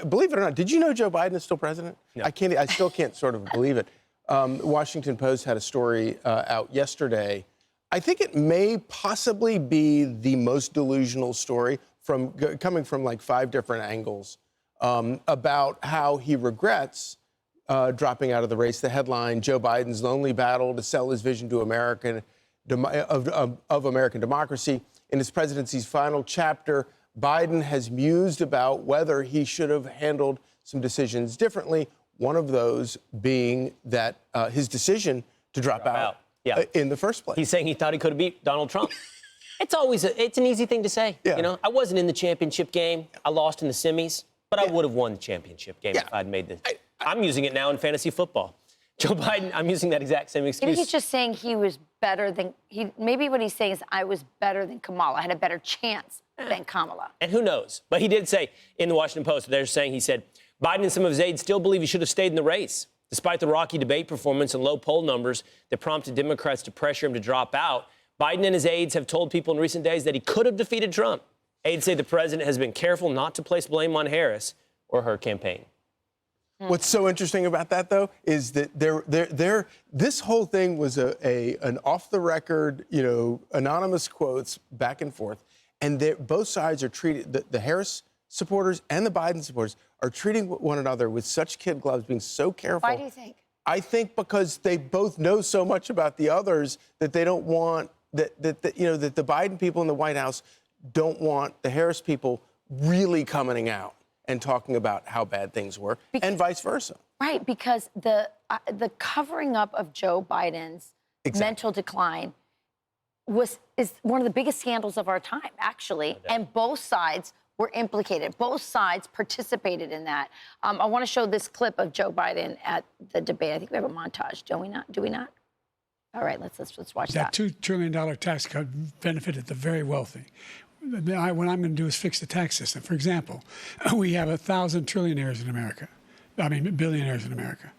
Believe it or not, did you know Joe Biden is still president? No. I still can't sort of believe it. Washington Post had a story out yesterday. I think it may possibly be the most delusional story coming from like 5 different angles about how he regrets dropping out of the race. The headline: Joe Biden's lonely battle to sell his vision to American of American democracy. In his presidency's final chapter, Biden has mused about whether he should have handled some decisions differently. One of those being that his decision to drop out. Yeah. In the first place. He's saying he thought he could have beat Donald Trump. It's an easy thing to say. Yeah. You know, I wasn't in the championship game. I lost in the semis, but I would have won the championship game if I'd made this. I'm using it now in fantasy football. Joe Biden, I'm using that exact same excuse. Maybe he's just saying he was better than maybe what he's saying is I was better than Kamala. I had a better chance than Kamala. And who knows? But he did say in the Washington Post, they're saying, he said, Biden and some of his aides still believe he should have stayed in the race, despite the rocky debate performance and low poll numbers that prompted Democrats to pressure him to drop out. Biden and his aides have told people in recent days that he could have defeated Trump. Aides say the president has been careful not to place blame on Harris or her campaign. What's so interesting about that, though, is that this whole thing was an off-the-record, anonymous quotes back and forth, and both sides are treated, the Harris supporters and the Biden supporters are treating one another with such kid gloves, being so careful. Why do you think? I think because they both know so much about the others that they don't want that the Biden people in the White House don't want the Harris people really coming out and talking about how bad things were, and vice versa. Right, because the covering up of Joe Biden's mental decline is one of the biggest scandals of our time, actually, and both sides were implicated. Both sides participated in that. I want to show this clip of Joe Biden at the debate. I think we have a montage. Do we not? Do we not? All right, let's watch that. That $2 trillion tax cut benefited the very wealthy. What I'm going to do is fix the tax system. For example, we have 1,000 trillionaires in America. I mean, billionaires in America.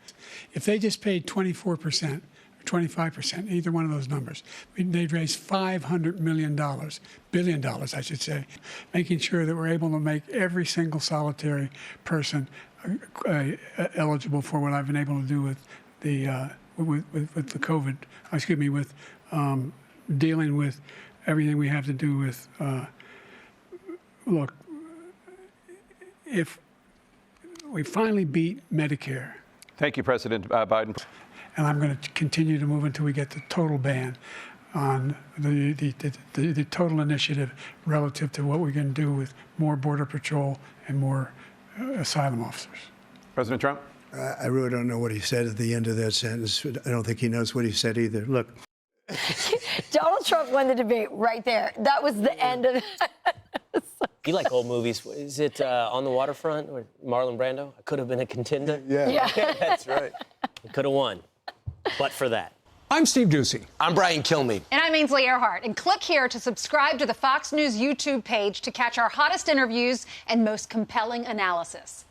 If they just paid 24% or 25%, either one of those numbers, they'd raise $500 million, billion dollars, I should say, making sure that we're able to make every single solitary person eligible for what I've been able to do with the with the COVID. With dealing with everything we have to do with. Look, if we finally beat Medicare. Thank you, President Biden. And I'm going to continue to move until we get the total ban on the total initiative relative to what we can do with more Border Patrol and more asylum officers. President Trump? I really don't know what he said at the end of that sentence. I don't think he knows what he said either. Look. Donald Trump won the debate right there. That was the end of it. You like old movies. Is it On the Waterfront or Marlon Brando? I could have been a contender. Yeah. That's right. I could have won, but for that. I'm Steve Doocy. I'm Brian Kilmeade. And I'm Ainsley Earhart. And click here to subscribe to the Fox News YouTube page to catch our hottest interviews and most compelling analysis.